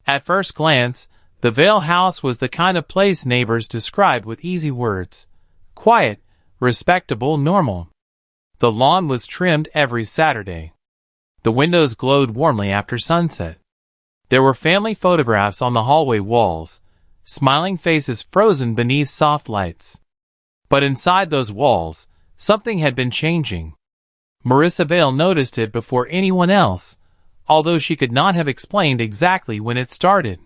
At first glance, the Vale house was the kind of place neighbors described with easy words. Quiet, respectable, normal. The lawn was trimmed every Saturday. The windows glowed warmly after sunset. There were family photographs on the hallway walls, smiling faces frozen beneath soft lights. But inside those walls, something had been changing. Marissa Vale noticed it before anyone else, although she could not have explained exactly when it started.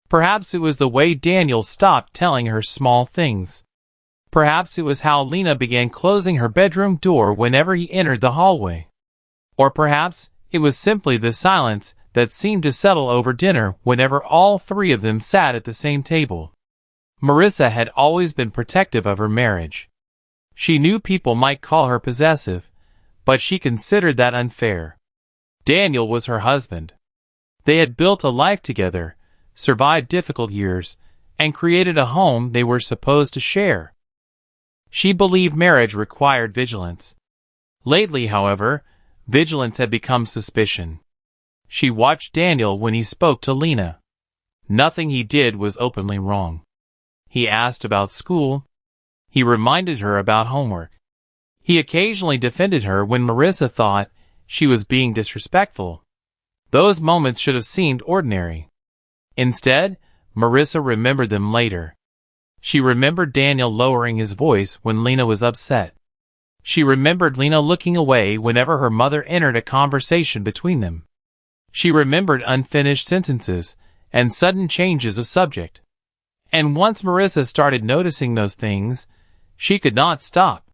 Perhaps it was the way Daniel stopped telling her small things. Perhaps it was how Lena began closing her bedroom door whenever he entered the hallway. Or perhaps it was simply the silence that seemed to settle over dinner whenever all three of them sat at the same table. Marissa had always been protective of her marriage. She knew people might call her possessive, but she considered that unfair. Daniel was her husband. They had built a life together, survived difficult years, and created a home they were supposed to share. She believed marriage required vigilance. Lately, however, vigilance had become suspicion. She watched Daniel when he spoke to Lena. Nothing he did was openly wrong. He asked about school. He reminded her about homework. He occasionally defended her when Marissa thought she was being disrespectful. Those moments should have seemed ordinary. Instead, Marissa remembered them later. She remembered Daniel lowering his voice when Lena was upset. She remembered Lena looking away whenever her mother entered a conversation between them. She remembered unfinished sentences and sudden changes of subject. And once Marissa started noticing those things, she could not stop.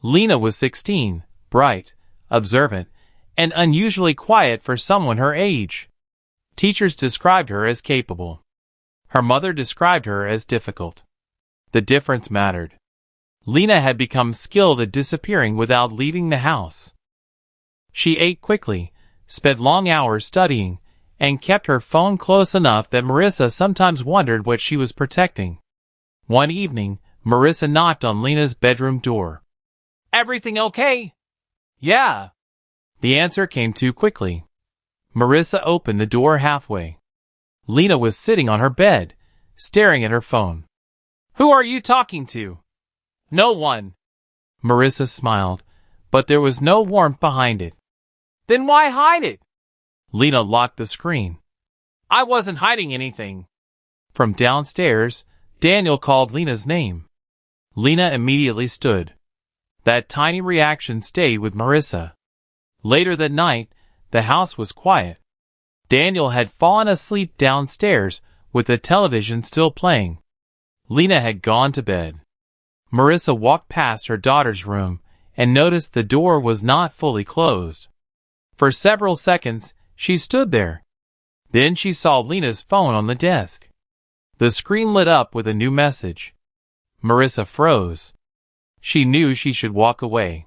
Lena was 16, bright, observant, and unusually quiet for someone her age. Teachers described her as capable. Her mother described her as difficult. The difference mattered. Lena had become skilled at disappearing without leaving the house. She ate quickly, spent long hours studying, and kept her phone close enough that Marissa sometimes wondered what she was protecting. One evening, Marissa knocked on Lena's bedroom door. "Everything okay?" "Yeah." The answer came too quickly. Marissa opened the door halfway. Lena was sitting on her bed, staring at her phone. "Who are you talking to?" "No one." Marissa smiled, but there was no warmth behind it. "Then why hide it?" Lena locked the screen. "I wasn't hiding anything." From downstairs, Daniel called Lena's name. Lena immediately stood. That tiny reaction stayed with Marissa. Later that night, the house was quiet. Daniel had fallen asleep downstairs with the television still playing. Lena had gone to bed. Marissa walked past her daughter's room and noticed the door was not fully closed. For several seconds, she stood there. Then she saw Lena's phone on the desk. The screen lit up with a new message. Marissa froze. She knew she should walk away.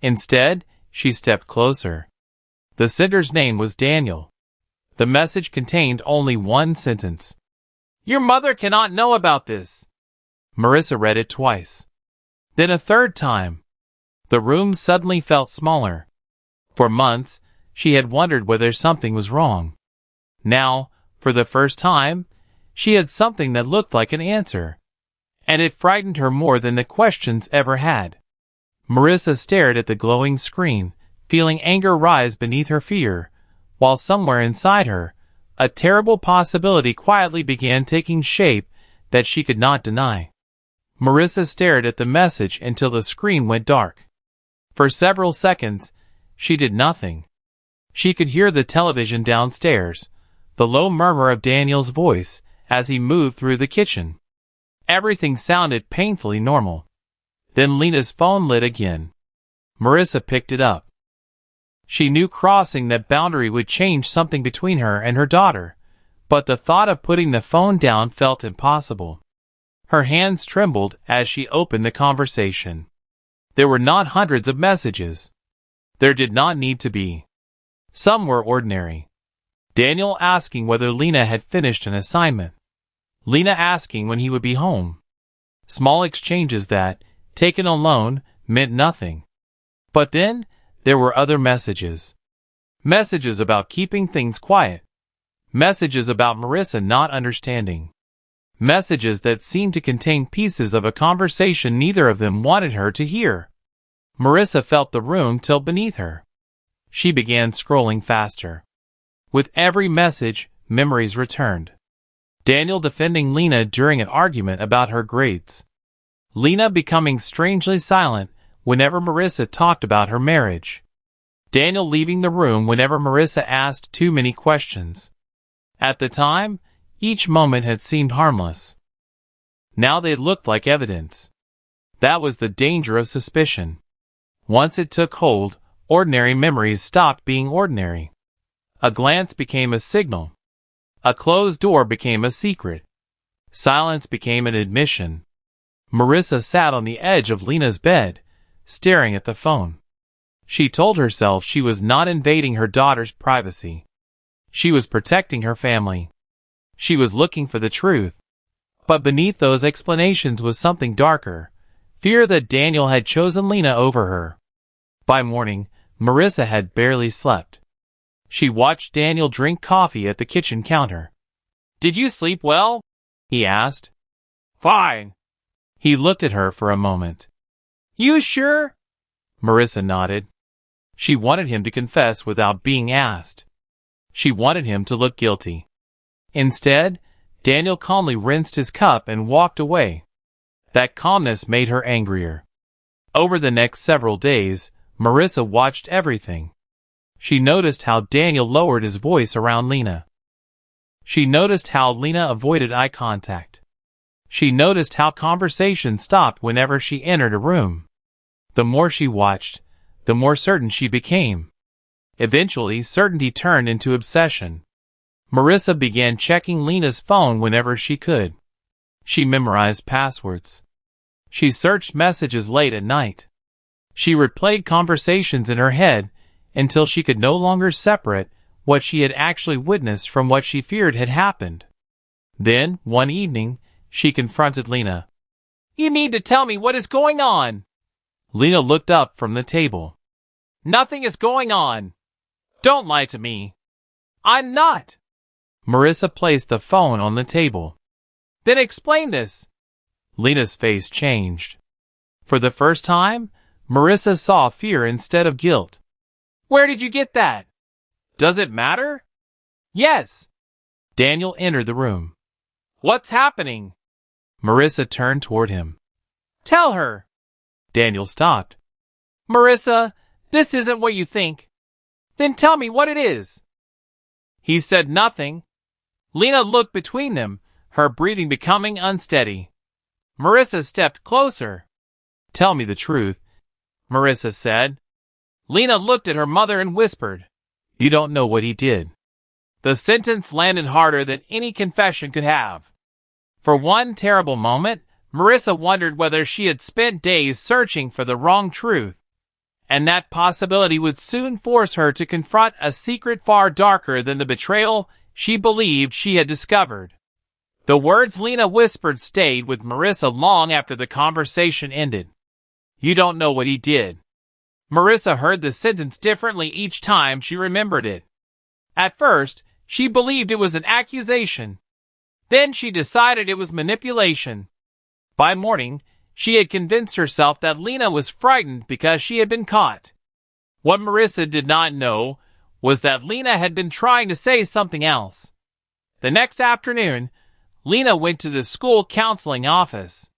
Instead, she stepped closer. The sender's name was Daniel. The message contained only one sentence. "Your mother cannot know about this." Marissa read it twice. Then a third time. The room suddenly felt smaller. For months, she had wondered whether something was wrong. Now, for the first time, she had something that looked like an answer. And it frightened her more than the questions ever had. Marissa stared at the glowing screen, feeling anger rise beneath her fear, while somewhere inside her, a terrible possibility quietly began taking shape that she could not deny. Marissa stared at the message until the screen went dark. For several seconds, she did nothing. She could hear the television downstairs, the low murmur of Daniel's voice as he moved through the kitchen. Everything sounded painfully normal. Then Lena's phone lit again. Marissa picked it up. She knew crossing that boundary would change something between her and her daughter, but the thought of putting the phone down felt impossible. Her hands trembled as she opened the conversation. There were not hundreds of messages. There did not need to be. Some were ordinary. Daniel asking whether Lena had finished an assignment. Lena asking when he would be home. Small exchanges that, taken alone, meant nothing. But then, there were other messages. Messages about keeping things quiet. Messages about Marissa not understanding. Messages that seemed to contain pieces of a conversation neither of them wanted her to hear. Marissa felt the room tilt beneath her. She began scrolling faster. With every message, memories returned. Daniel defending Lena during an argument about her grades. Lena becoming strangely silent whenever Marissa talked about her marriage. Daniel leaving the room whenever Marissa asked too many questions. At the time, each moment had seemed harmless. Now they looked like evidence. That was the danger of suspicion. Once it took hold, ordinary memories stopped being ordinary. A glance became a signal. A closed door became a secret. Silence became an admission. Marissa sat on the edge of Lena's bed, staring at the phone. She told herself she was not invading her daughter's privacy. She was protecting her family. She was looking for the truth. But beneath those explanations was something darker, fear that Daniel had chosen Lena over her. By morning, Marissa had barely slept. She watched Daniel drink coffee at the kitchen counter. "Did you sleep well?" he asked. "Fine." He looked at her for a moment. "You sure?" Marissa nodded. She wanted him to confess without being asked. She wanted him to look guilty. Instead, Daniel calmly rinsed his cup and walked away. That calmness made her angrier. Over the next several days, Marissa watched everything. She noticed how Daniel lowered his voice around Lena. She noticed how Lena avoided eye contact. She noticed how conversation stopped whenever she entered a room. The more she watched, the more certain she became. Eventually, certainty turned into obsession. Marissa began checking Lena's phone whenever she could. She memorized passwords. She searched messages late at night. She replayed conversations in her head until she could no longer separate what she had actually witnessed from what she feared had happened. Then, one evening, she confronted Lena. "You need to tell me what is going on." Lena looked up from the table. "Nothing is going on. Don't lie to me." "I'm not." Marissa placed the phone on the table. "Then explain this." Lena's face changed. For the first time, Marissa saw fear instead of guilt. "Where did you get that? Does it matter?" "Yes." Daniel entered the room. "What's happening?" Marissa turned toward him. "Tell her." Daniel stopped. "Marissa, this isn't what you think." "Then tell me what it is." He said nothing. Lena looked between them, her breathing becoming unsteady. Marissa stepped closer. "Tell me the truth," Marissa said. Lena looked at her mother and whispered, "You don't know what he did." The sentence landed harder than any confession could have. For one terrible moment, Marissa wondered whether she had spent days searching for the wrong truth, and that possibility would soon force her to confront a secret far darker than the betrayal she believed she had discovered. The words Lena whispered stayed with Marissa long after the conversation ended. "You don't know what he did." Marissa heard the sentence differently each time she remembered it. At first, she believed it was an accusation. Then she decided it was manipulation. By morning, she had convinced herself that Lena was frightened because she had been caught. What Marissa did not know was that Lena had been trying to say something else. The next afternoon, Lena went to the school counseling office.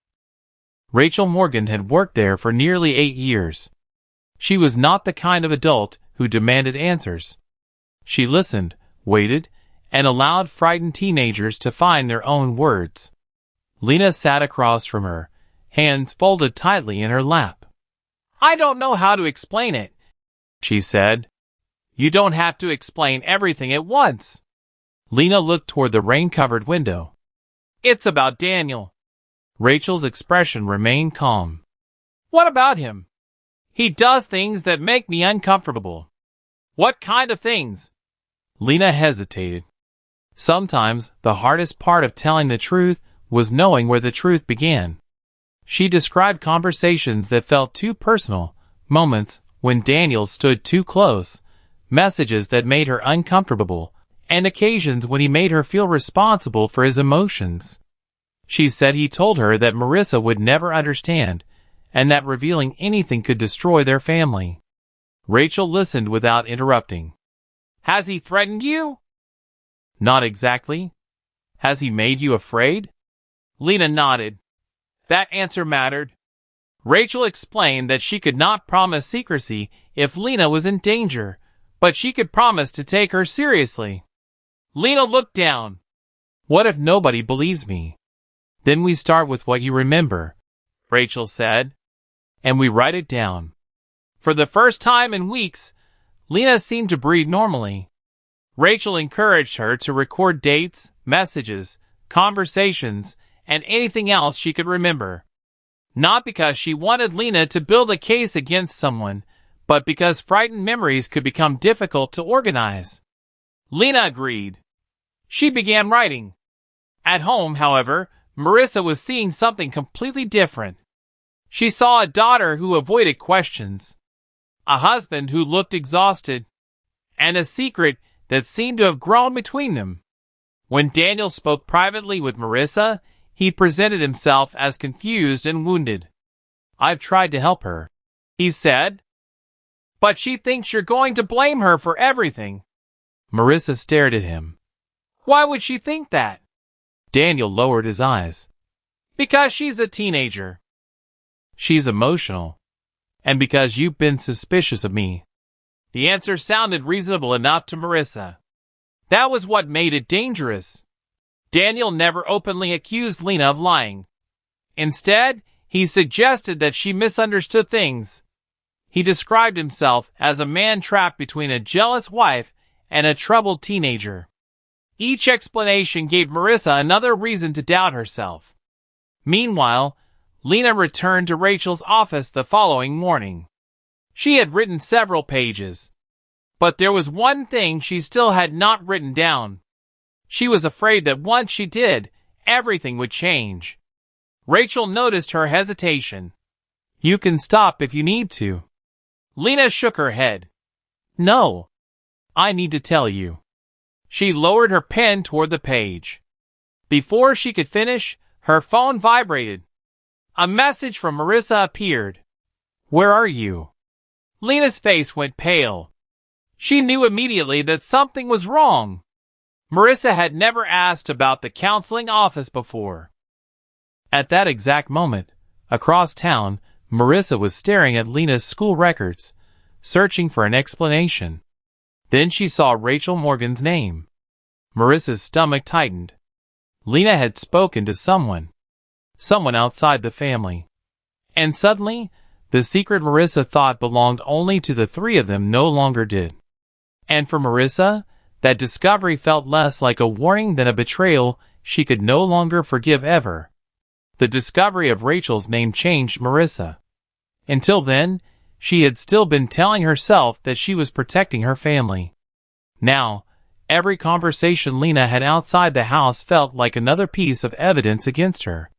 Rachel Morgan had worked there for nearly 8 years. She was not the kind of adult who demanded answers. She listened, waited, and allowed frightened teenagers to find their own words. Lena sat across from her, hands folded tightly in her lap. "I don't know how to explain it," she said. "You don't have to explain everything at once." Lena looked toward the rain-covered window. "It's about Daniel." Rachel's expression remained calm. "What about him?" "He does things that make me uncomfortable." "What kind of things?" Lena hesitated. Sometimes the hardest part of telling the truth was knowing where the truth began. She described conversations that felt too personal, moments when Daniel stood too close, messages that made her uncomfortable, and occasions when he made her feel responsible for his emotions. She said he told her that Marissa would never understand, and that revealing anything could destroy their family. Rachel listened without interrupting. "Has he threatened you?" "Not exactly." "Has he made you afraid?" Lena nodded. That answer mattered. Rachel explained that she could not promise secrecy if Lena was in danger, but she could promise to take her seriously. Lena looked down. "What if nobody believes me?" "Then we start with what you remember," Rachel said, "and we write it down." For the first time in weeks, Lena seemed to breathe normally. Rachel encouraged her to record dates, messages, conversations, and anything else she could remember. Not because she wanted Lena to build a case against someone, but because frightened memories could become difficult to organize. Lena agreed. She began writing. At home, however, Marissa was seeing something completely different. She saw a daughter who avoided questions, a husband who looked exhausted, and a secret that seemed to have grown between them. When Daniel spoke privately with Marissa, he presented himself as confused and wounded. "I've tried to help her," he said. "But she thinks you're going to blame her for everything." Marissa stared at him. "Why would she think that?" Daniel lowered his eyes. "Because she's a teenager." "She's emotional. And because you've been suspicious of me." The answer sounded reasonable enough to Marissa. That was what made it dangerous. Daniel never openly accused Lena of lying. Instead, he suggested that she misunderstood things. He described himself as a man trapped between a jealous wife and a troubled teenager. Each explanation gave Marissa another reason to doubt herself. Meanwhile, Lena returned to Rachel's office the following morning. She had written several pages, but there was one thing she still had not written down. She was afraid that once she did, everything would change. Rachel noticed her hesitation. "You can stop if you need to." Lena shook her head. "No. I need to tell you." She lowered her pen toward the page. Before she could finish, her phone vibrated. A message from Marissa appeared. "Where are you?" Lena's face went pale. She knew immediately that something was wrong. Marissa had never asked about the counseling office before. At that exact moment, across town, Marissa was staring at Lena's school records, searching for an explanation. Then she saw Rachel Morgan's name. Marissa's stomach tightened. Lena had spoken to someone outside the family. And suddenly, the secret Marissa thought belonged only to the three of them no longer did. And for Marissa, that discovery felt less like a warning than a betrayal she could no longer forgive ever. The discovery of Rachel's name changed Marissa. Until then, she had still been telling herself that she was protecting her family. Now, every conversation Lena had outside the house felt like another piece of evidence against her.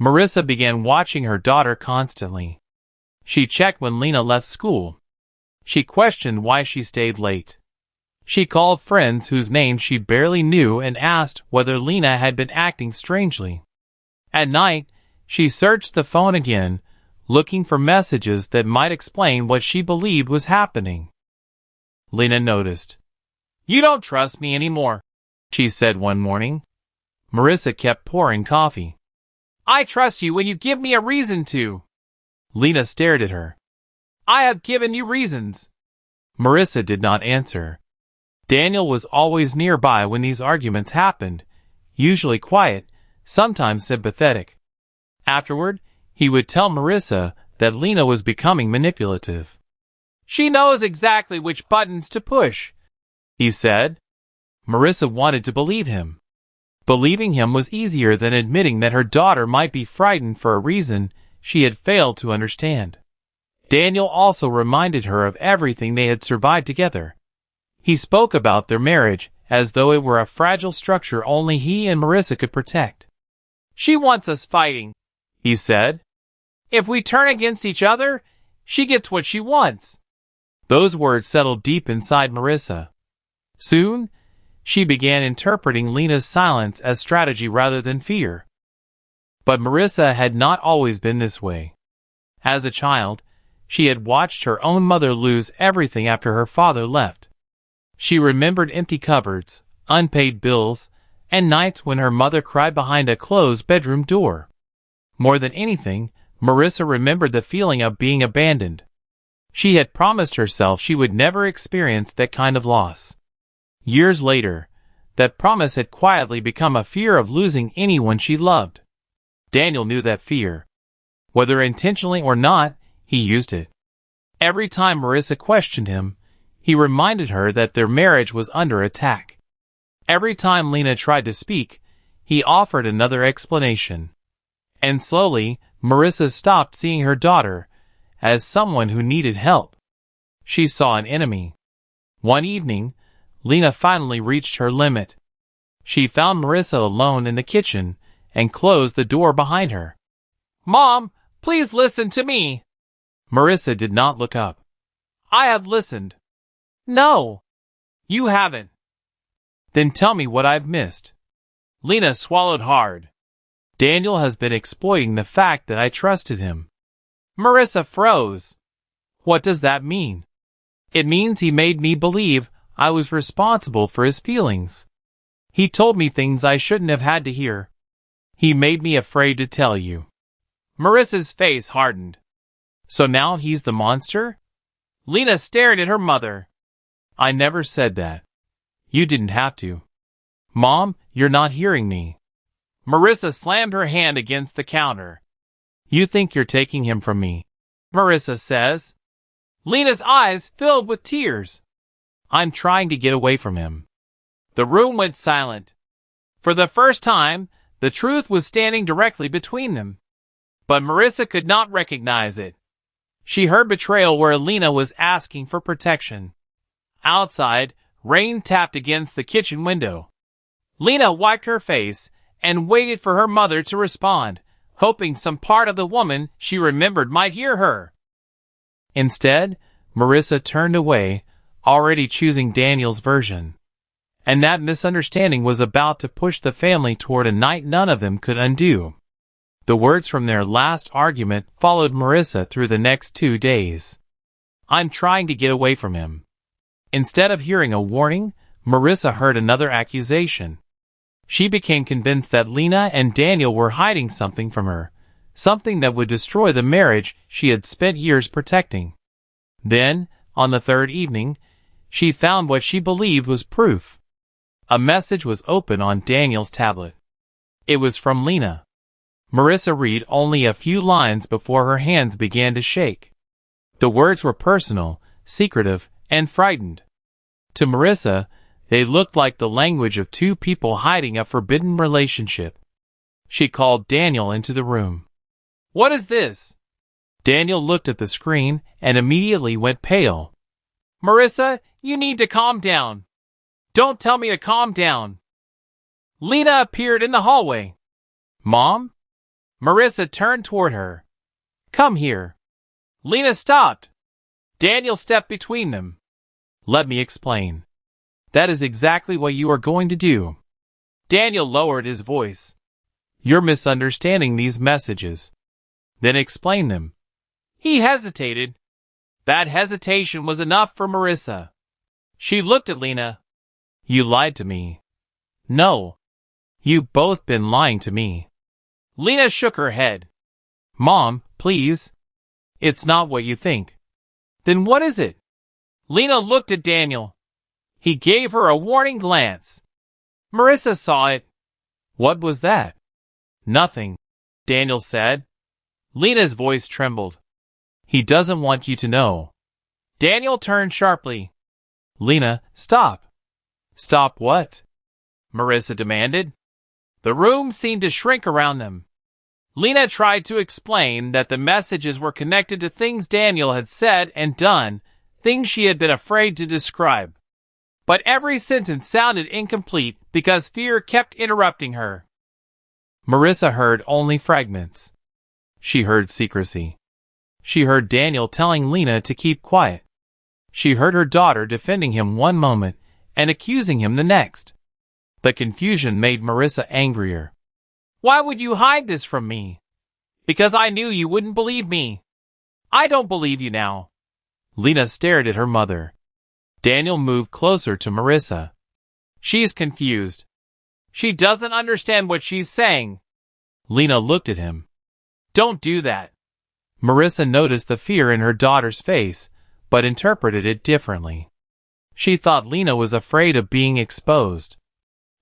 Marissa began watching her daughter constantly. She checked when Lena left school. She questioned why she stayed late. She called friends whose names she barely knew and asked whether Lena had been acting strangely. At night, she searched the phone again, looking for messages that might explain what she believed was happening. Lena noticed. "You don't trust me anymore," she said one morning. Marissa kept pouring coffee. "I trust you when you give me a reason to." Lena stared at her. "I have given you reasons." Marissa did not answer. Daniel was always nearby when these arguments happened, usually quiet, sometimes sympathetic. Afterward, he would tell Marissa that Lena was becoming manipulative. "She knows exactly which buttons to push," he said. Marissa wanted to believe him. Believing him was easier than admitting that her daughter might be frightened for a reason she had failed to understand. Daniel also reminded her of everything they had survived together. He spoke about their marriage as though it were a fragile structure only he and Marissa could protect. "She wants us fighting," he said. "If we turn against each other, she gets what she wants." Those words settled deep inside Marissa. Soon, she began interpreting Lena's silence as strategy rather than fear. But Marissa had not always been this way. As a child, she had watched her own mother lose everything after her father left. She remembered empty cupboards, unpaid bills, and nights when her mother cried behind a closed bedroom door. More than anything, Marissa remembered the feeling of being abandoned. She had promised herself she would never experience that kind of loss. Years later, that promise had quietly become a fear of losing anyone she loved. Daniel knew that fear. Whether intentionally or not, he used it. Every time Marissa questioned him, he reminded her that their marriage was under attack. Every time Lena tried to speak, he offered another explanation. And slowly, Marissa stopped seeing her daughter as someone who needed help. She saw an enemy. One evening, Lena finally reached her limit. She found Marissa alone in the kitchen and closed the door behind her. "Mom, please listen to me." Marissa did not look up. "I have listened." "No, you haven't." "Then tell me what I've missed." Lena swallowed hard. "Daniel has been exploiting the fact that I trusted him." Marissa froze. "What does that mean?" "It means he made me believe I was responsible for his feelings. He told me things I shouldn't have had to hear. He made me afraid to tell you." Marissa's face hardened. "So now he's the monster?" Lena stared at her mother. "I never said that. You didn't have to." "Mom, you're not hearing me." Marissa slammed her hand against the counter. "You think you're taking him from me," Marissa says. Lena's eyes filled with tears. "I'm trying to get away from him." The room went silent. For the first time, the truth was standing directly between them. But Marissa could not recognize it. She heard betrayal where Lena was asking for protection. Outside, rain tapped against the kitchen window. Lena wiped her face and waited for her mother to respond, hoping some part of the woman she remembered might hear her. Instead, Marissa turned away, already choosing Daniel's version. And that misunderstanding was about to push the family toward a night none of them could undo. The words from their last argument followed Marissa through the next 2 days. "I'm trying to get away from him." Instead of hearing a warning, Marissa heard another accusation. She became convinced that Lena and Daniel were hiding something from her, something that would destroy the marriage she had spent years protecting. Then, on the third evening, she found what she believed was proof. A message was open on Daniel's tablet. It was from Lena. Marissa read only a few lines before her hands began to shake. The words were personal, secretive, and frightened. To Marissa, they looked like the language of two people hiding a forbidden relationship. She called Daniel into the room. "What is this?" Daniel looked at the screen and immediately went pale. "Marissa, you need to calm down." "Don't tell me to calm down." Lena appeared in the hallway. "Mom?" Marissa turned toward her. "Come here." Lena stopped. Daniel stepped between them. "Let me explain. That is exactly what you are going to do." Daniel lowered his voice. "You're misunderstanding these messages." "Then explain them." He hesitated. That hesitation was enough for Marissa. She looked at Lena. "You lied to me." "No. You've both been lying to me." Lena shook her head. "Mom, please. It's not what you think." "Then what is it?" Lena looked at Daniel. He gave her a warning glance. Marissa saw it. "What was that?" "Nothing," Daniel said. Lena's voice trembled. "He doesn't want you to know." Daniel turned sharply. "Lena, stop." "Stop what?" Marissa demanded. The room seemed to shrink around them. Lena tried to explain that the messages were connected to things Daniel had said and done, things she had been afraid to describe. But every sentence sounded incomplete because fear kept interrupting her. Marissa heard only fragments. She heard secrecy. She heard Daniel telling Lena to keep quiet. She heard her daughter defending him one moment and accusing him the next. The confusion made Marissa angrier. Why would you hide this from me? Because I knew you wouldn't believe me. I don't believe you now. Lena stared at her mother. Daniel moved closer to Marissa. She's confused. She doesn't understand what she's saying. Lena looked at him. Don't do that. Marissa noticed the fear in her daughter's face, but interpreted it differently. She thought Lena was afraid of being exposed.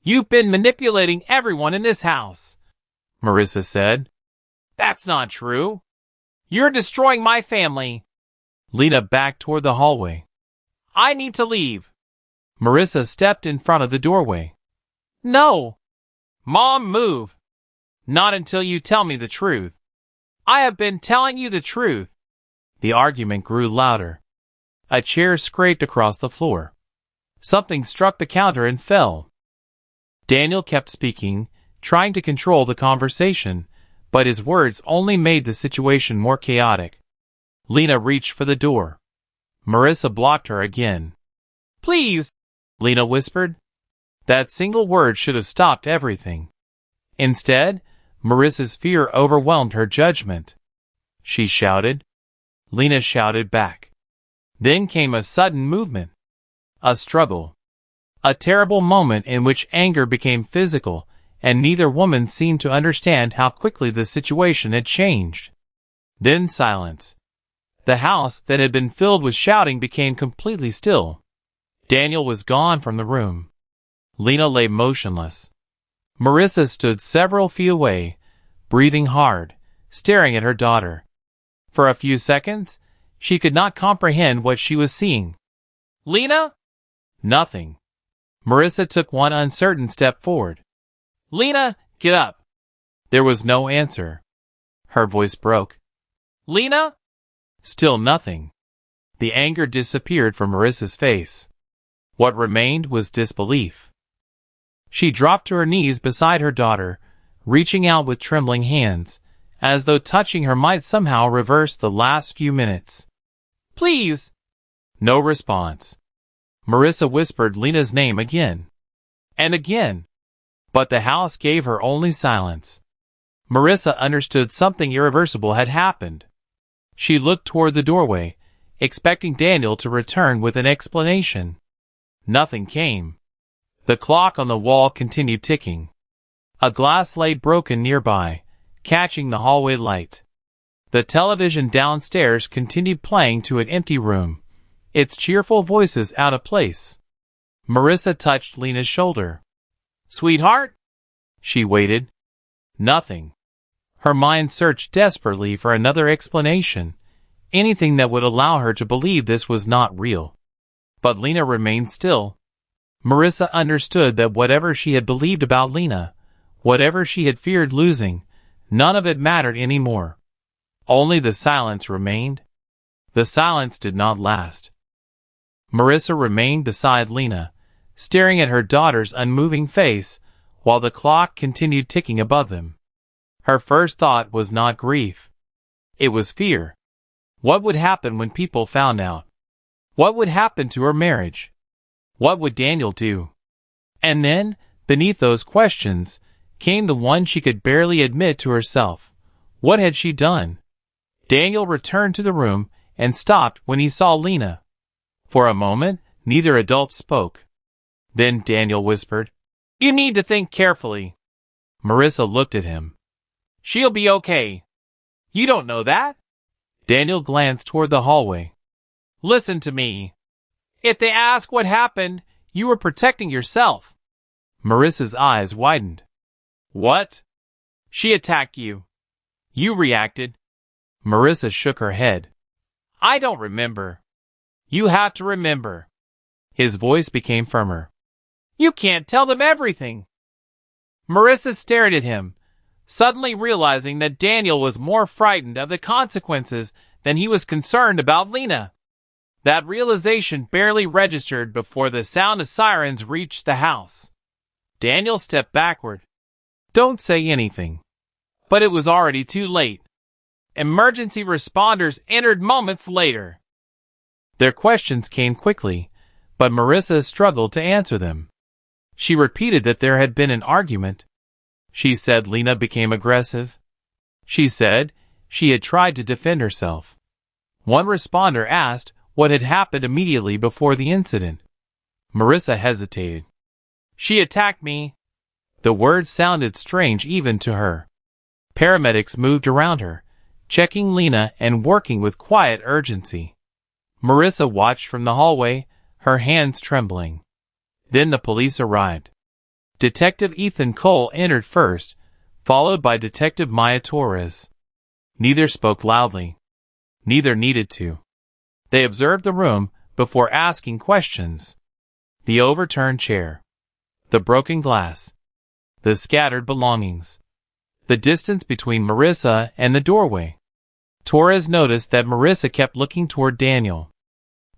You've been manipulating everyone in this house, Marissa said. That's not true. You're destroying my family. Lena backed toward the hallway. I need to leave. Marissa stepped in front of the doorway. No. Mom, move. Not until you tell me the truth. I have been telling you the truth. The argument grew louder. A chair scraped across the floor. Something struck the counter and fell. Daniel kept speaking, trying to control the conversation, but his words only made the situation more chaotic. Lena reached for the door. Marissa blocked her again. Please, Lena whispered. That single word should have stopped everything. Instead, Marissa's fear overwhelmed her judgment. She shouted. Lena shouted back. Then came a sudden movement. A struggle. A terrible moment in which anger became physical, and neither woman seemed to understand how quickly the situation had changed. Then silence. The house that had been filled with shouting became completely still. Daniel was gone from the room. Lena lay motionless. Marissa stood several feet away, breathing hard, staring at her daughter. For a few seconds, she could not comprehend what she was seeing. Lena? Nothing. Marissa took one uncertain step forward. Lena, get up. There was no answer. Her voice broke. Lena? Still nothing. The anger disappeared from Marissa's face. What remained was disbelief. She dropped to her knees beside her daughter, reaching out with trembling hands, as though touching her might somehow reverse the last few minutes. Please! No response. Marissa whispered Lena's name again. And again. But the house gave her only silence. Marissa understood something irreversible had happened. She looked toward the doorway, expecting Daniel to return with an explanation. Nothing came. The clock on the wall continued ticking. A glass lay broken nearby, catching the hallway light. The television downstairs continued playing to an empty room, its cheerful voices out of place. Marissa touched Lena's shoulder. Sweetheart? She waited. Nothing. Her mind searched desperately for another explanation, anything that would allow her to believe this was not real. But Lena remained still. Marissa understood that whatever she had believed about Lena, whatever she had feared losing, none of it mattered anymore. Only the silence remained. The silence did not last. Marissa remained beside Lena, staring at her daughter's unmoving face, while the clock continued ticking above them. Her first thought was not grief. It was fear. What would happen when people found out? What would happen to her marriage? What would Daniel do? And then, beneath those questions, came the one she could barely admit to herself. What had she done? Daniel returned to the room and stopped when he saw Lena. For a moment, neither adult spoke. Then Daniel whispered, You need to think carefully. Marissa looked at him. She'll be okay. You don't know that? Daniel glanced toward the hallway. Listen to me. If they ask what happened, you were protecting yourself. Marissa's eyes widened. What? She attacked you. You reacted. Marissa shook her head. I don't remember. You have to remember. His voice became firmer. You can't tell them everything. Marissa stared at him, suddenly realizing that Daniel was more frightened of the consequences than he was concerned about Lena. That realization barely registered before the sound of sirens reached the house. Daniel stepped backward. Don't say anything. But it was already too late. Emergency responders entered moments later. Their questions came quickly, but Marissa struggled to answer them. She repeated that there had been an argument. She said Lena became aggressive. She said she had tried to defend herself. One responder asked what had happened immediately before the incident. Marissa hesitated. She attacked me. The words sounded strange even to her. Paramedics moved around her, checking Lena and working with quiet urgency. Marissa watched from the hallway, her hands trembling. Then the police arrived. Detective Ethan Cole entered first, followed by Detective Maya Torres. Neither spoke loudly. Neither needed to. They observed the room before asking questions. The overturned chair. The broken glass. The scattered belongings. The distance between Marissa and the doorway. Torres noticed that Marissa kept looking toward Daniel.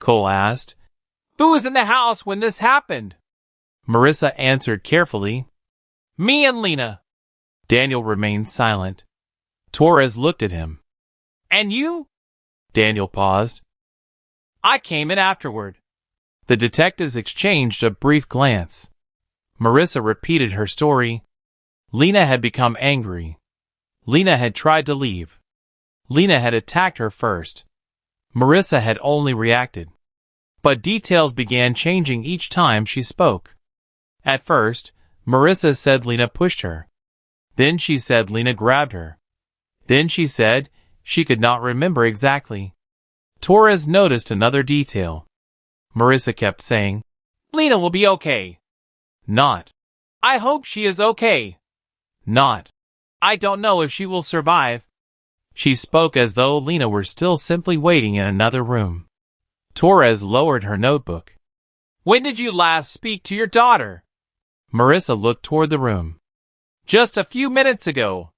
Cole asked, "Who was in the house when this happened?" Marissa answered carefully, "Me and Lena." Daniel remained silent. Torres looked at him. "And you?" Daniel paused. "I came in afterward." The detectives exchanged a brief glance. Marissa repeated her story. Lena had become angry. Lena had tried to leave. Lena had attacked her first. Marissa had only reacted. But details began changing each time she spoke. At first, Marissa said Lena pushed her. Then she said Lena grabbed her. Then she said she could not remember exactly. Torres noticed another detail. Marissa kept saying, "Lena will be okay." Not, "I hope she is okay." Not, "I don't know if she will survive." She spoke as though Lena were still simply waiting in another room. Torres lowered her notebook. "When did you last speak to your daughter?" Marissa looked toward the room. "Just a few minutes ago."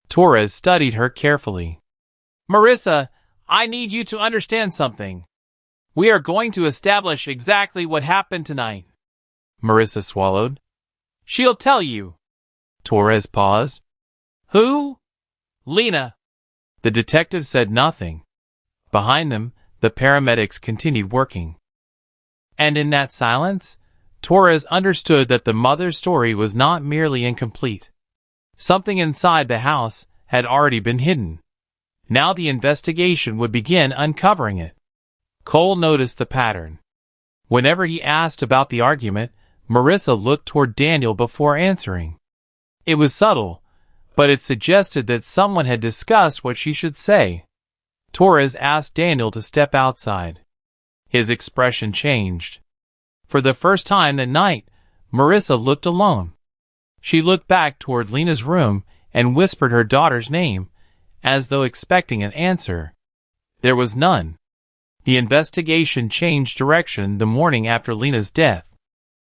Torres studied her carefully. "Marissa, I need you to understand something. We are going to establish exactly what happened tonight." Marissa swallowed. "She'll tell you." Torres paused. "Who?" "Lena." The detective said nothing. Behind them, the paramedics continued working. And in that silence, Torres understood that the mother's story was not merely incomplete. Something inside the house had already been hidden. Now the investigation would begin uncovering it. Cole noticed the pattern. Whenever he asked about the argument, Marissa looked toward Daniel before answering. It was subtle, but it suggested that someone had discussed what she should say. Torres asked Daniel to step outside. His expression changed. For the first time that night, Marissa looked alone. She looked back toward Lena's room and whispered her daughter's name, as though expecting an answer. There was none. The investigation changed direction the morning after Lena's death.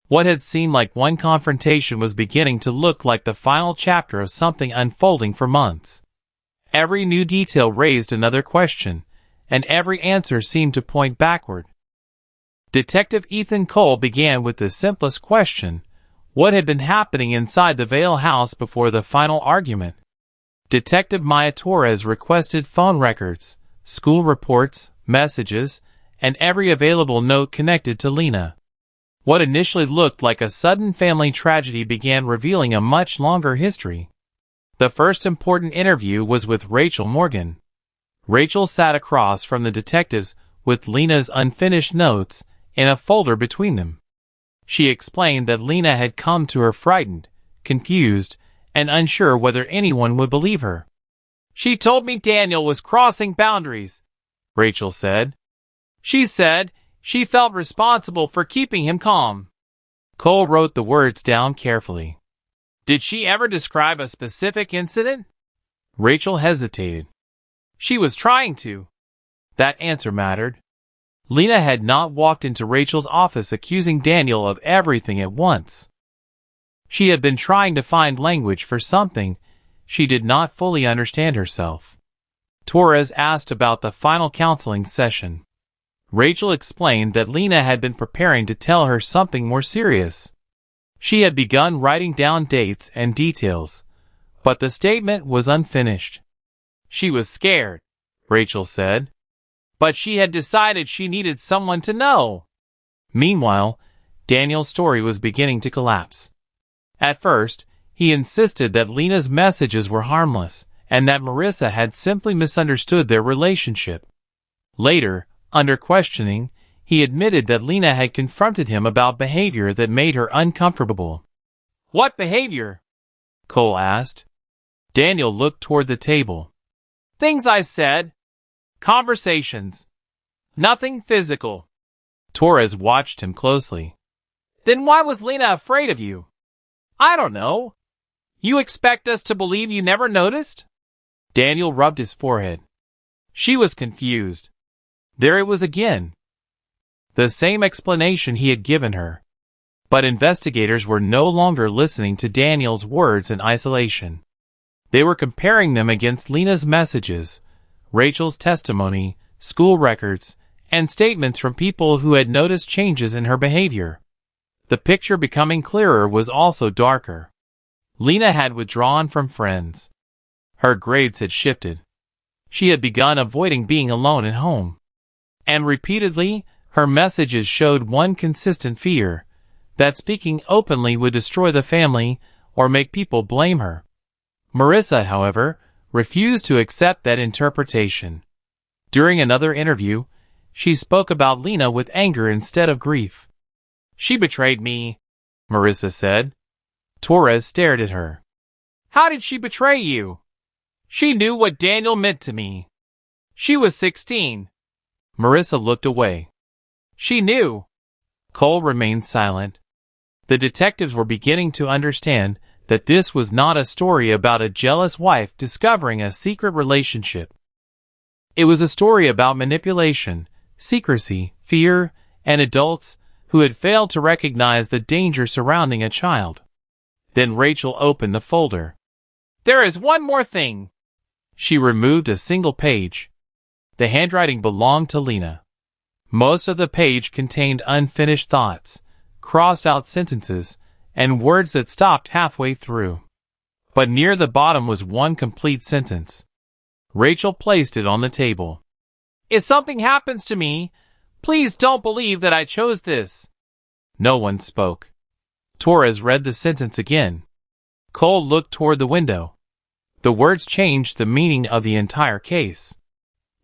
What had seemed like one confrontation was beginning to look like the final chapter of something unfolding for months. Every new detail raised another question, and every answer seemed to point backward. Detective Ethan Cole began with the simplest question: what had been happening inside the Vale house before the final argument? Detective Maya Torres requested phone records, school reports, messages, and every available note connected to Lena. What initially looked like a sudden family tragedy began revealing a much longer history. The first important interview was with Rachel Morgan. Rachel sat across from the detectives with Lena's unfinished notes in a folder between them. She explained that Lena had come to her frightened, confused, and unsure whether anyone would believe her. "She told me Daniel was crossing boundaries," Rachel said. "She said she felt responsible for keeping him calm." Cole wrote the words down carefully. "Did she ever describe a specific incident?" Rachel hesitated. "She was trying to." That answer mattered. Lena had not walked into Rachel's office accusing Daniel of everything at once. She had been trying to find language for something she did not fully understand herself. Torres asked about the final counseling session. Rachel explained that Lena had been preparing to tell her something more serious. She had begun writing down dates and details, but the statement was unfinished. "She was scared," Rachel said. "But she had decided she needed someone to know." Meanwhile, Daniel's story was beginning to collapse. At first, he insisted that Lena's messages were harmless, and that Marissa had simply misunderstood their relationship. Later, under questioning, he admitted that Lena had confronted him about behavior that made her uncomfortable. "What behavior?" Cole asked. Daniel looked toward the table. "Things I said. Conversations. Nothing physical." Torres watched him closely. "Then why was Lena afraid of you?" "I don't know. You expect us to believe you never noticed?" Daniel rubbed his forehead. She was confused. There it was again. The same explanation he had given her. But investigators were no longer listening to Daniel's words in isolation. They were comparing them against Lena's messages, Rachel's testimony, school records, and statements from people who had noticed changes in her behavior. The picture becoming clearer was also darker. Lena had withdrawn from friends. Her grades had shifted. She had begun avoiding being alone at home. And repeatedly, her messages showed one consistent fear, that speaking openly would destroy the family or make people blame her. Marissa, however, refused to accept that interpretation. During another interview, she spoke about Lena with anger instead of grief. "She betrayed me," Marissa said. Torres stared at her. "How did she betray you?" "She knew what Daniel meant to me. She was 16. Marissa looked away. "She knew." Cole remained silent. The detectives were beginning to understand that this was not a story about a jealous wife discovering a secret relationship. It was a story about manipulation, secrecy, fear, and adults who had failed to recognize the danger surrounding a child. Then Rachel opened the folder. "There is one more thing." She removed a single page. The handwriting belonged to Lena. Most of the page contained unfinished thoughts, crossed-out sentences, and words that stopped halfway through. But near the bottom was one complete sentence. Rachel placed it on the table. "If something happens to me, please don't believe that I chose this." No one spoke. Torres read the sentence again. Cole looked toward the window. The words changed the meaning of the entire case.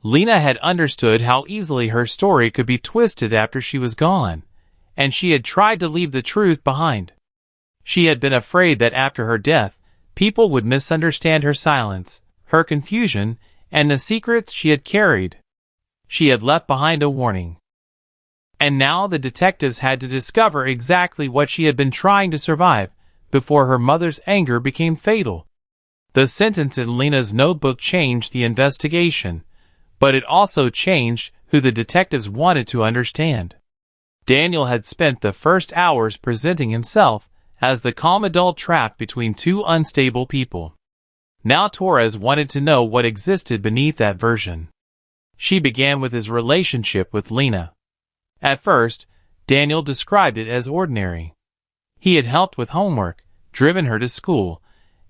Lena had understood how easily her story could be twisted after she was gone, and she had tried to leave the truth behind. She had been afraid that after her death, people would misunderstand her silence, her confusion, and the secrets she had carried. She had left behind a warning. And now the detectives had to discover exactly what she had been trying to survive before her mother's anger became fatal. The sentence in Lena's notebook changed the investigation, but it also changed who the detectives wanted to understand. Daniel had spent the first hours presenting himself as the calm adult trapped between two unstable people. Now Torres wanted to know what existed beneath that version. She began with his relationship with Lena. At first, Daniel described it as ordinary. He had helped with homework, driven her to school,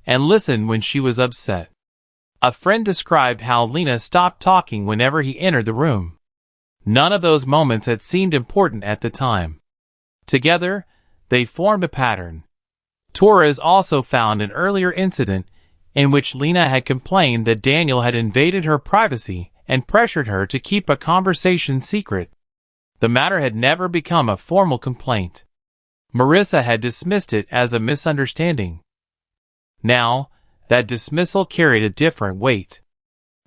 and listened when she was upset. A friend described how Lena stopped talking whenever he entered the room. None of those moments had seemed important at the time. Together, they formed a pattern. Torres also found an earlier incident in which Lena had complained that Daniel had invaded her privacy and pressured her to keep a conversation secret. The matter had never become a formal complaint. Marissa had dismissed it as a misunderstanding. Now, that dismissal carried a different weight.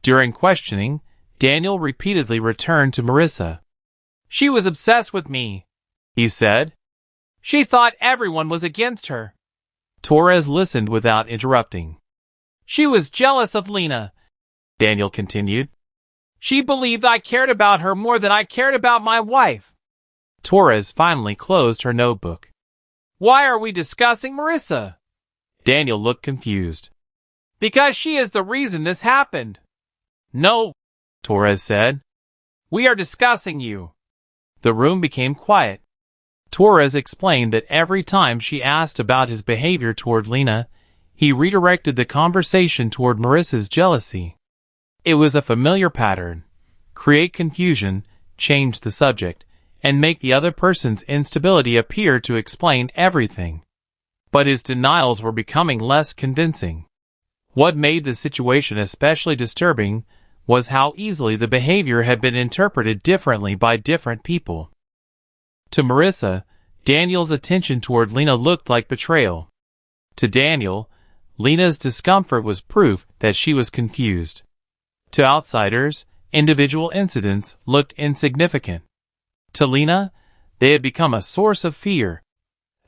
During questioning, Daniel repeatedly returned to Marissa. "She was obsessed with me," he said. "She thought everyone was against her." Torres listened without interrupting. "She was jealous of Lena," Daniel continued. "She believed I cared about her more than I cared about my wife." Torres finally closed her notebook. "Why are we discussing Marissa?" Daniel looked confused. "Because she is the reason this happened." "No," Torres said. "We are discussing you." The room became quiet. Torres explained that every time she asked about his behavior toward Lena, he redirected the conversation toward Marissa's jealousy. It was a familiar pattern. Create confusion, change the subject, and make the other person's instability appear to explain everything. But his denials were becoming less convincing. What made the situation especially disturbing was how easily the behavior had been interpreted differently by different people. To Marissa, Daniel's attention toward Lena looked like betrayal. To Daniel, Lena's discomfort was proof that she was confused. To outsiders, individual incidents looked insignificant. To Lena, they had become a source of fear.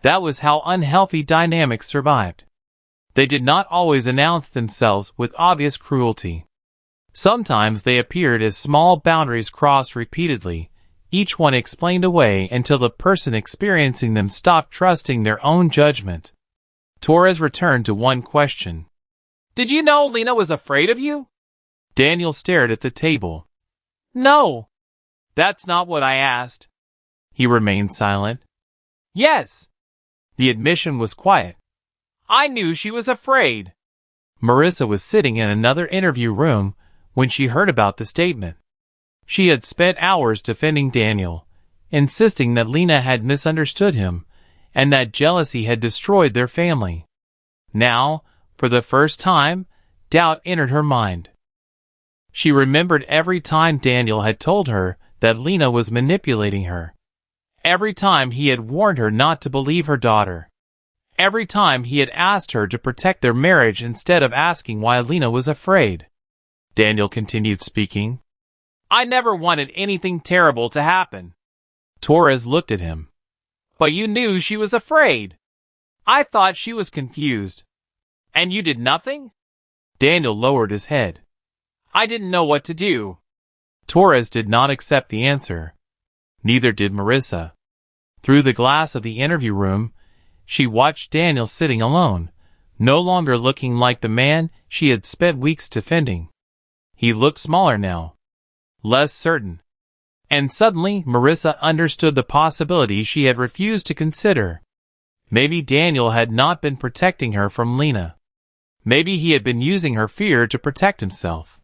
That was how unhealthy dynamics survived. They did not always announce themselves with obvious cruelty. Sometimes they appeared as small boundaries crossed repeatedly, each one explained away until the person experiencing them stopped trusting their own judgment. Torres returned to one question. "Did you know Lena was afraid of you?" Daniel stared at the table. "No. That's not what I asked." He remained silent. "Yes." The admission was quiet. "I knew she was afraid." Marissa was sitting in another interview room when she heard about the statement. She had spent hours defending Daniel, insisting that Lena had misunderstood him and that jealousy had destroyed their family. Now, for the first time, doubt entered her mind. She remembered every time Daniel had told her that Lena was manipulating her. Every time he had warned her not to believe her daughter. Every time he had asked her to protect their marriage instead of asking why Lena was afraid. Daniel continued speaking. "I never wanted anything terrible to happen." Torres looked at him. "But you knew she was afraid." "I thought she was confused." "And you did nothing?" Daniel lowered his head. "I didn't know what to do." Torres did not accept the answer. Neither did Marissa. Through the glass of the interview room, she watched Daniel sitting alone, no longer looking like the man she had spent weeks defending. He looked smaller now, less certain. And suddenly Marissa understood the possibility she had refused to consider. Maybe Daniel had not been protecting her from Lena. Maybe he had been using her fear to protect himself.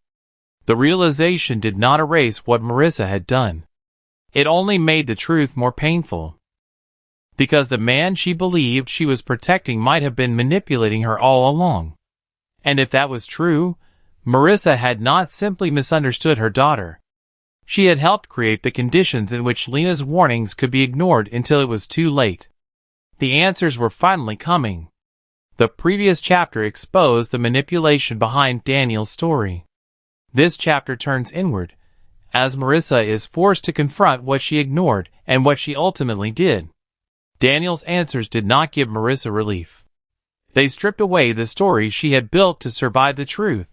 The realization did not erase what Marissa had done. It only made the truth more painful. Because the man she believed she was protecting might have been manipulating her all along. And if that was true, Marissa had not simply misunderstood her daughter. She had helped create the conditions in which Lena's warnings could be ignored until it was too late. The answers were finally coming. The previous chapter exposed the manipulation behind Daniel's story. This chapter turns inward, as Marissa is forced to confront what she ignored and what she ultimately did. Daniel's answers did not give Marissa relief. They stripped away the story she had built to survive the truth.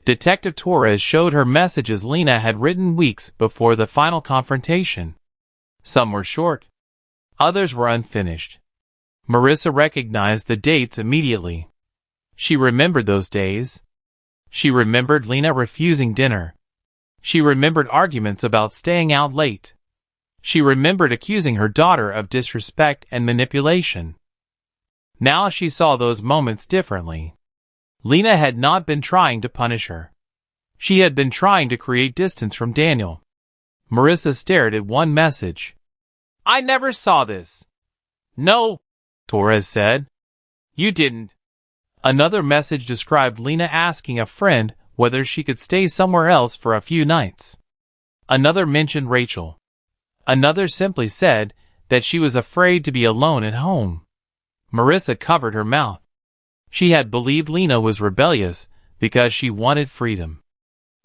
Detective Torres showed her messages Lena had written weeks before the final confrontation. Some were short. Others were unfinished. Marissa recognized the dates immediately. She remembered those days. She remembered Lena refusing dinner. She remembered arguments about staying out late. She remembered accusing her daughter of disrespect and manipulation. Now she saw those moments differently. Lena had not been trying to punish her. She had been trying to create distance from Daniel. Marissa stared at one message. "I never saw this." "No," Torres said. "You didn't." Another message described Lena asking a friend whether she could stay somewhere else for a few nights. Another mentioned Rachel. Another simply said that she was afraid to be alone at home. Marissa covered her mouth. She had believed Lena was rebellious because she wanted freedom.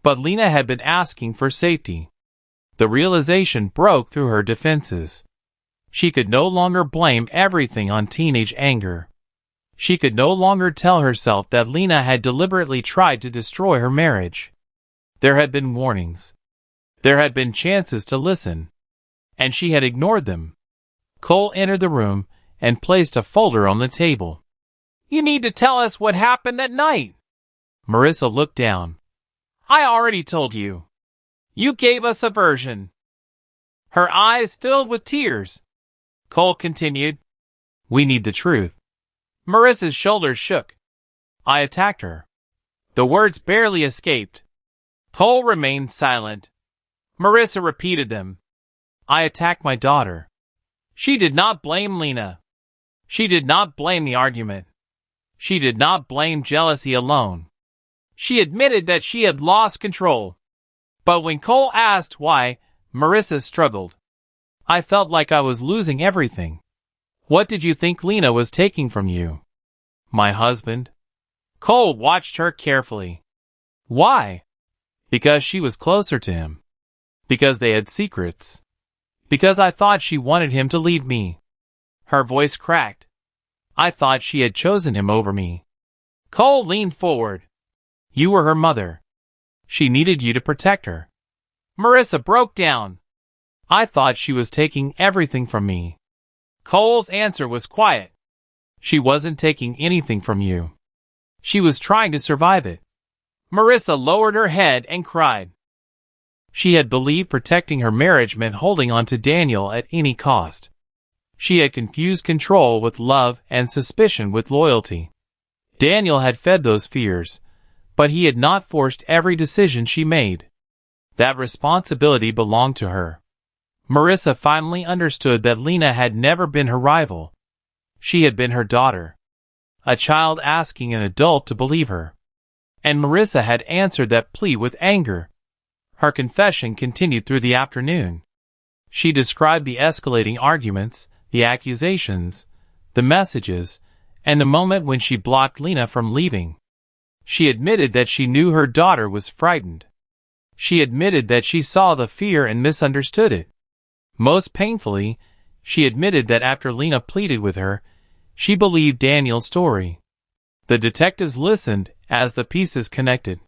But Lena had been asking for safety. The realization broke through her defenses. She could no longer blame everything on teenage anger. She could no longer tell herself that Lena had deliberately tried to destroy her marriage. There had been warnings. There had been chances to listen. And she had ignored them. Cole entered the room and placed a folder on the table. "You need to tell us what happened that night." Marissa looked down. "I already told you. You gave us a version." Her eyes filled with tears. Cole continued, "We need the truth." Marissa's shoulders shook. "I attacked her." The words barely escaped. Cole remained silent. Marissa repeated them. I attacked my daughter. She did not blame Lena. She did not blame the argument. She did not blame jealousy alone. She admitted that she had lost control. But when Cole asked why, Marissa struggled. I felt like I was losing everything. What did you think Lena was taking from you? My husband. Cole watched her carefully. Why? Because she was closer to him. Because they had secrets. Because I thought she wanted him to leave me. Her voice cracked. I thought she had chosen him over me. Cole leaned forward. You were her mother. She needed you to protect her. Marissa broke down. I thought she was taking everything from me. Cole's answer was quiet. She wasn't taking anything from you. She was trying to survive it. Marissa lowered her head and cried. She had believed protecting her marriage meant holding on to Daniel at any cost. She had confused control with love and suspicion with loyalty. Daniel had fed those fears, but he had not forced every decision she made. That responsibility belonged to her. Marissa finally understood that Lena had never been her rival. She had been her daughter. A child asking an adult to believe her. And Marissa had answered that plea with anger. Her confession continued through the afternoon. She described the escalating arguments, the accusations, the messages, and the moment when she blocked Lena from leaving. She admitted that she knew her daughter was frightened. She admitted that she saw the fear and misunderstood it. Most painfully, she admitted that after Lena pleaded with her, she believed Daniel's story. The detectives listened as the pieces connected.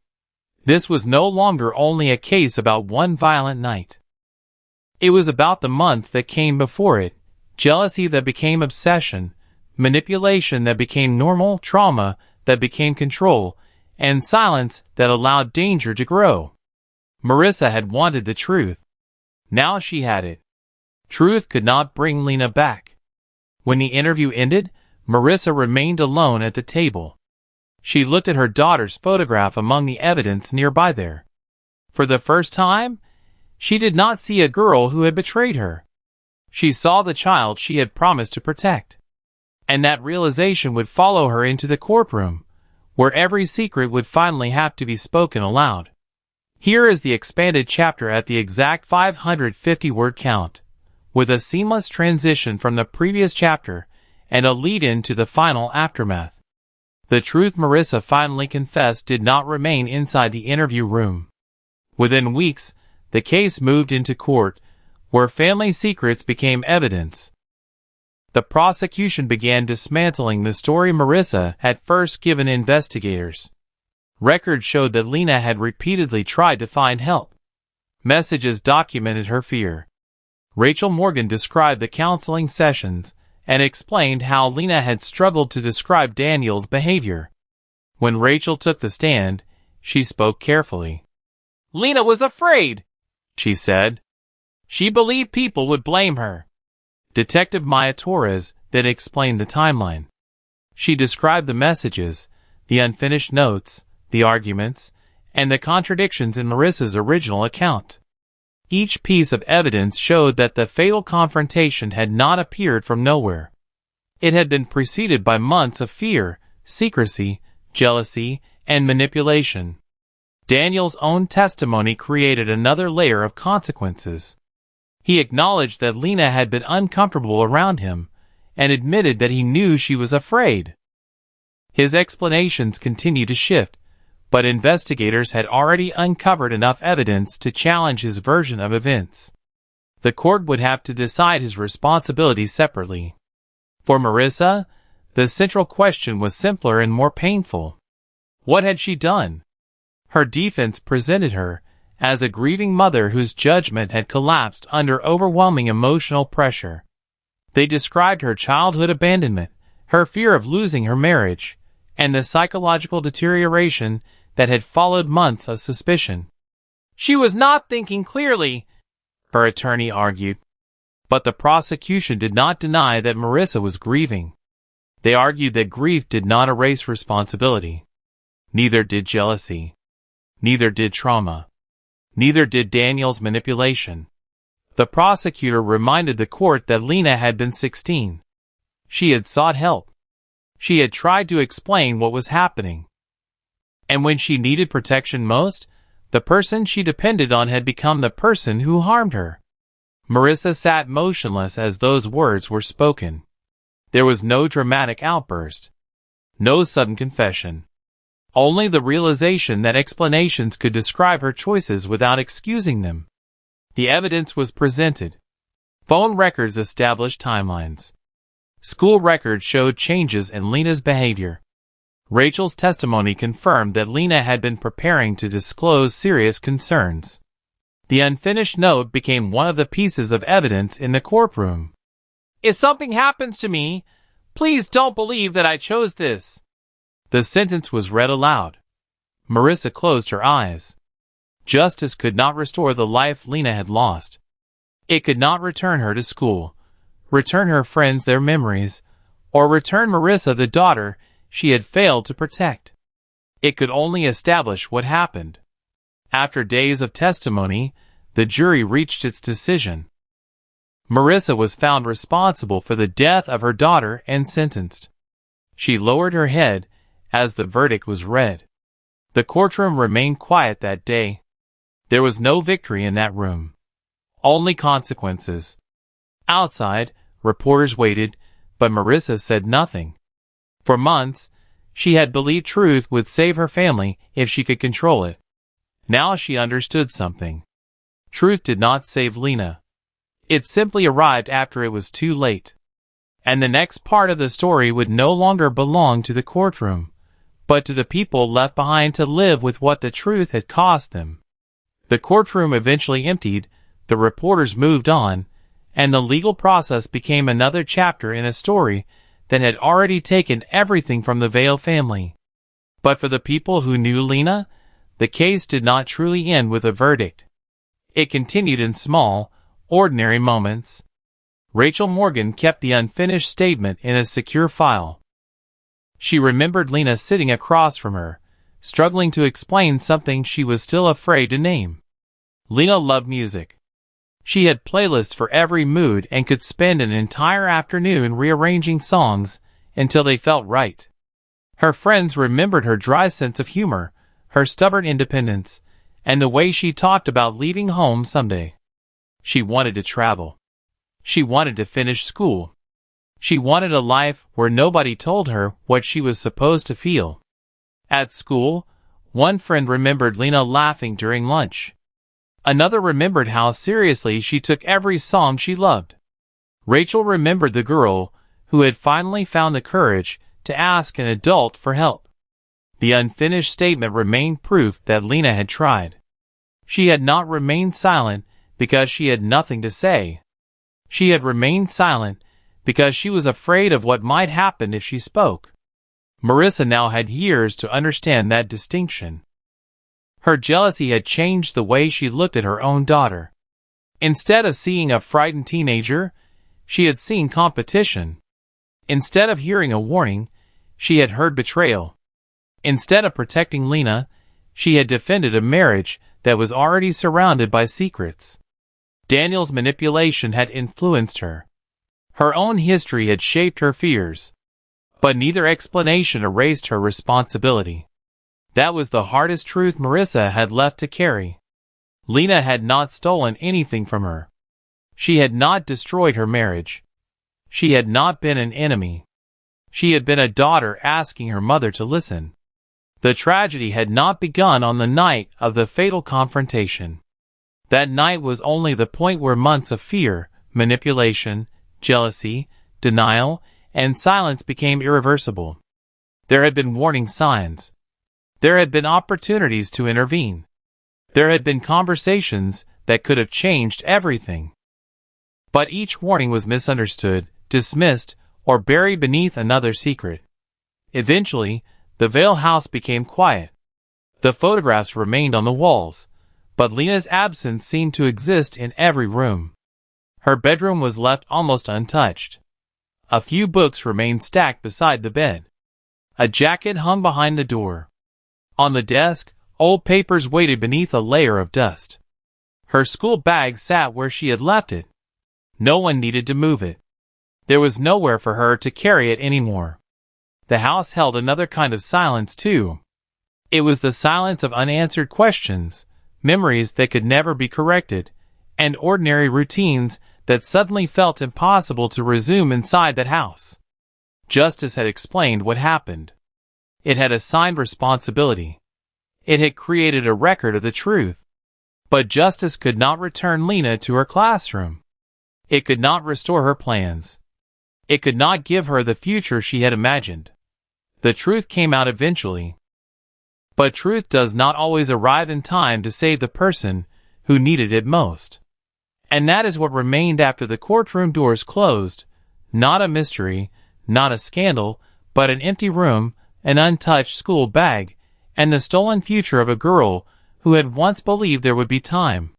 This was no longer only a case about one violent night. It was about the months that came before it, jealousy that became obsession, manipulation that became normal, trauma that became control, and silence that allowed danger to grow. Marissa had wanted the truth. Now she had it. Truth could not bring Lena back. When the interview ended, Marissa remained alone at the table. She looked at her daughter's photograph among the evidence nearby there. For the first time, she did not see a girl who had betrayed her. She saw the child she had promised to protect. And that realization would follow her into the courtroom, where every secret would finally have to be spoken aloud. Here is the expanded chapter at the exact 550-word count, with a seamless transition from the previous chapter and a lead-in to the final aftermath. The truth Marissa finally confessed did not remain inside the interview room. Within weeks, the case moved into court, where family secrets became evidence. The prosecution began dismantling the story Marissa had first given investigators. Records showed that Lena had repeatedly tried to find help. Messages documented her fear. Rachel Morgan described the counseling sessions and explained how Lena had struggled to describe Daniel's behavior. When Rachel took the stand, she spoke carefully. Lena was afraid, she said. She believed people would blame her. Detective Maya Torres then explained the timeline. She described the messages, the unfinished notes, the arguments, and the contradictions in Marissa's original account. Each piece of evidence showed that the fatal confrontation had not appeared from nowhere. It had been preceded by months of fear, secrecy, jealousy, and manipulation. Daniel's own testimony created another layer of consequences. He acknowledged that Lena had been uncomfortable around him, and admitted that he knew she was afraid. His explanations continued to shift, but investigators had already uncovered enough evidence to challenge his version of events. The court would have to decide his responsibility separately. For Marissa, the central question was simpler and more painful. What had she done? Her defense presented her as a grieving mother whose judgment had collapsed under overwhelming emotional pressure. They described her childhood abandonment, her fear of losing her marriage, and the psychological deterioration that had followed months of suspicion. She was not thinking clearly, her attorney argued. But the prosecution did not deny that Marissa was grieving. They argued that grief did not erase responsibility. Neither did jealousy. Neither did trauma. Neither did Daniel's manipulation. The prosecutor reminded the court that Lena had been 16. She had sought help. She had tried to explain what was happening. And when she needed protection most, the person she depended on had become the person who harmed her. Marissa sat motionless as those words were spoken. There was no dramatic outburst. No sudden confession. Only the realization that explanations could describe her choices without excusing them. The evidence was presented. Phone records established timelines. School records showed changes in Lena's behavior. Rachel's testimony confirmed that Lena had been preparing to disclose serious concerns. The unfinished note became one of the pieces of evidence in the courtroom. "If something happens to me, please don't believe that I chose this." The sentence was read aloud. Marissa closed her eyes. Justice could not restore the life Lena had lost. It could not return her to school, return her friends their memories, or return Marissa the daughter she had failed to protect. It could only establish what happened. After days of testimony, the jury reached its decision. Marissa was found responsible for the death of her daughter and sentenced. She lowered her head as the verdict was read. The courtroom remained quiet that day. There was no victory in that room. Only consequences. Outside, reporters waited, but Marissa said nothing. For months, she had believed truth would save her family if she could control it. Now she understood something. Truth did not save Lena. It simply arrived after it was too late. And the next part of the story would no longer belong to the courtroom, but to the people left behind to live with what the truth had cost them. The courtroom eventually emptied, the reporters moved on, and the legal process became another chapter in a story that had already taken everything from the Vale family. But for the people who knew Lena, the case did not truly end with a verdict. It continued in small, ordinary moments. Rachel Morgan kept the unfinished statement in a secure file. She remembered Lena sitting across from her, struggling to explain something she was still afraid to name. Lena loved music. She had playlists for every mood and could spend an entire afternoon rearranging songs until they felt right. Her friends remembered her dry sense of humor, her stubborn independence, and the way she talked about leaving home someday. She wanted to travel. She wanted to finish school. She wanted a life where nobody told her what she was supposed to feel. At school, one friend remembered Lena laughing during lunch. Another remembered how seriously she took every song she loved. Rachel remembered the girl who had finally found the courage to ask an adult for help. The unfinished statement remained proof that Lena had tried. She had not remained silent because she had nothing to say. She had remained silent because she was afraid of what might happen if she spoke. Marissa now had years to understand that distinction. Her jealousy had changed the way she looked at her own daughter. Instead of seeing a frightened teenager, she had seen competition. Instead of hearing a warning, she had heard betrayal. Instead of protecting Lena, she had defended a marriage that was already surrounded by secrets. Daniel's manipulation had influenced her. Her own history had shaped her fears. But neither explanation erased her responsibility. That was the hardest truth Marissa had left to carry. Lena had not stolen anything from her. She had not destroyed her marriage. She had not been an enemy. She had been a daughter asking her mother to listen. The tragedy had not begun on the night of the fatal confrontation. That night was only the point where months of fear, manipulation, jealousy, denial, and silence became irreversible. There had been warning signs. There had been opportunities to intervene. There had been conversations that could have changed everything. But each warning was misunderstood, dismissed, or buried beneath another secret. Eventually, the Vale house became quiet. The photographs remained on the walls, but Lena's absence seemed to exist in every room. Her bedroom was left almost untouched. A few books remained stacked beside the bed. A jacket hung behind the door. On the desk, old papers waited beneath a layer of dust. Her school bag sat where she had left it. No one needed to move it. There was nowhere for her to carry it anymore. The house held another kind of silence too. It was the silence of unanswered questions, memories that could never be corrected, and ordinary routines that suddenly felt impossible to resume inside that house. Justice had explained what happened. It had assigned responsibility. It had created a record of the truth. But justice could not return Lena to her classroom. It could not restore her plans. It could not give her the future she had imagined. The truth came out eventually. But truth does not always arrive in time to save the person who needed it most. And that is what remained after the courtroom doors closed. Not a mystery, not a scandal, but an empty room, an untouched school bag, and the stolen future of a girl who had once believed there would be time.